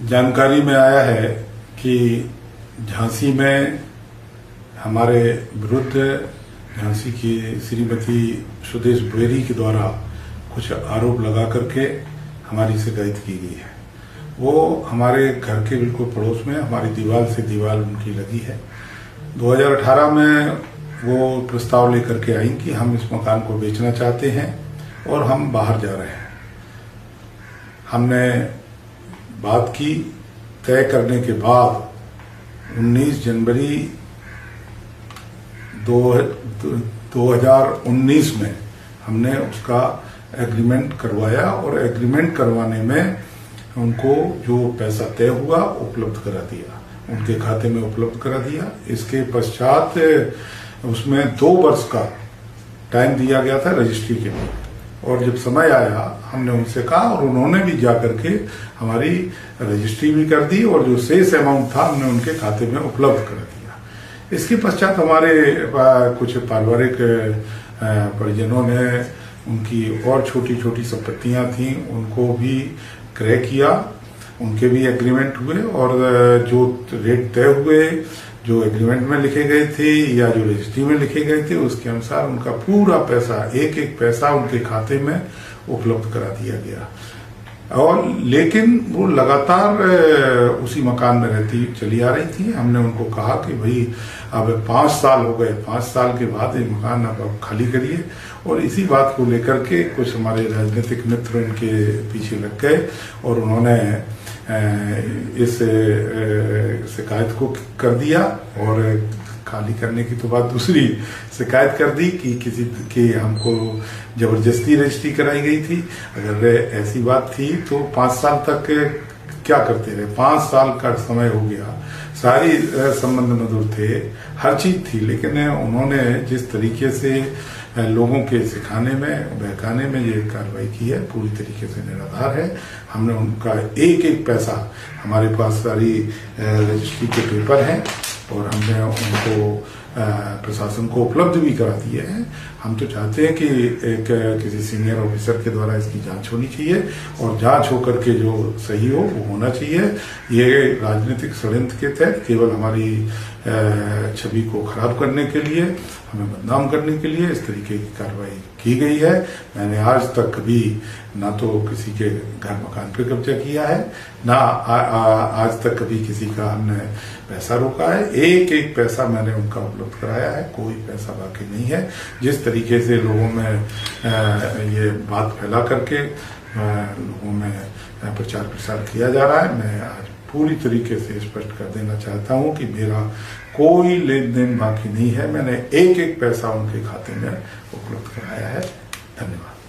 जानकारी में आया है कि झांसी में हमारे विरुद्ध झांसी की श्रीमती सुदेश बेरी के द्वारा कुछ आरोप लगा करके हमारी शिकायत की गई है। वो हमारे घर के बिल्कुल पड़ोस में हमारी दीवार से दीवार उनकी लगी है। 2018 में वो प्रस्ताव लेकर के आई कि हम इस मकान को बेचना चाहते हैं और हम बाहर जा रहे हैं। हमने बात की, तय करने के बाद 19 जनवरी 2019 में हमने उसका एग्रीमेंट करवाया और एग्रीमेंट करवाने में उनको जो पैसा तय हुआ उपलब्ध करा दिया, उनके खाते में उपलब्ध करा दिया। इसके पश्चात उसमें 2 वर्ष का टाइम दिया गया था रजिस्ट्री के लिए, और जब समय आया हमने उनसे कहा और उन्होंने भी जाकर के हमारी रजिस्ट्री भी कर दी और जो शेष अमाउंट था हमने उनके खाते में उपलब्ध कर दिया। इसके पश्चात हमारे कुछ पारिवारिक परिजनों ने उनकी और छोटी छोटी संपत्तियां थी उनको भी क्रय किया, उनके भी एग्रीमेंट हुए और जो रेट तय हुए, जो एग्रीमेंट में लिखे गए थे या जो रजिस्ट्री में लिखे गए थे, उसके अनुसार उनका पूरा पैसा, एक एक पैसा उनके खाते में उपलब्ध करा दिया गया। और लेकिन वो लगातार उसी मकान में रहती चली आ रही थी। हमने उनको कहा कि भाई अब 5 साल हो गए, 5 साल के बाद ये मकान अब खाली करिए। और इसी बात को लेकर के कुछ हमारे राजनीतिक मित्र इनके पीछे लग गए और उन्होंने इस शिकायत को कर दिया और खाली करने की तो बात दूसरी, शिकायत कर दी कि किसी की हमको जबरदस्ती रजिस्ट्री कराई गई थी। अगर ऐसी बात थी तो 5 साल तक क्या करते रहे? 5 साल का समय हो गया, सारी संबंध मधुर थे, हर चीज थी, लेकिन उन्होंने जिस तरीके से लोगों के सिखाने में, बहकाने में ये कार्रवाई की है, पूरी तरीके से निराधार है। हमने उनका एक एक पैसा, हमारे पास सारी रजिस्ट्री के पेपर हैं और हमने उनको प्रशासन को उपलब्ध भी करा दिए हैं। हम तो चाहते हैं कि एक किसी सीनियर ऑफिसर के द्वारा इसकी जांच होनी चाहिए और जांच होकर के जो सही हो वो होना चाहिए। ये राजनीतिक षड्यंत्र के तहत केवल हमारी छवि को खराब करने के लिए, हमें बदनाम करने के लिए इस तरीके की कार्रवाई की गई है। मैंने आज तक कभी ना तो किसी के घर मकान पे कब्जा किया है, ना आज तक कभी किसी का हमने पैसा रोका है। एक एक पैसा मैंने उनका उपलब्ध कराया है, कोई पैसा बाकी नहीं है। जिस तरीके से लोगों में ये बात फैला करके लोगों में प्रचार प्रसार किया जा रहा है, मैं आज पूरी तरीके से स्पष्ट कर देना चाहता हूं कि मेरा कोई लेन देन बाकी नहीं है। मैंने एक एक पैसा उनके खाते में उपलब्ध कराया है। धन्यवाद।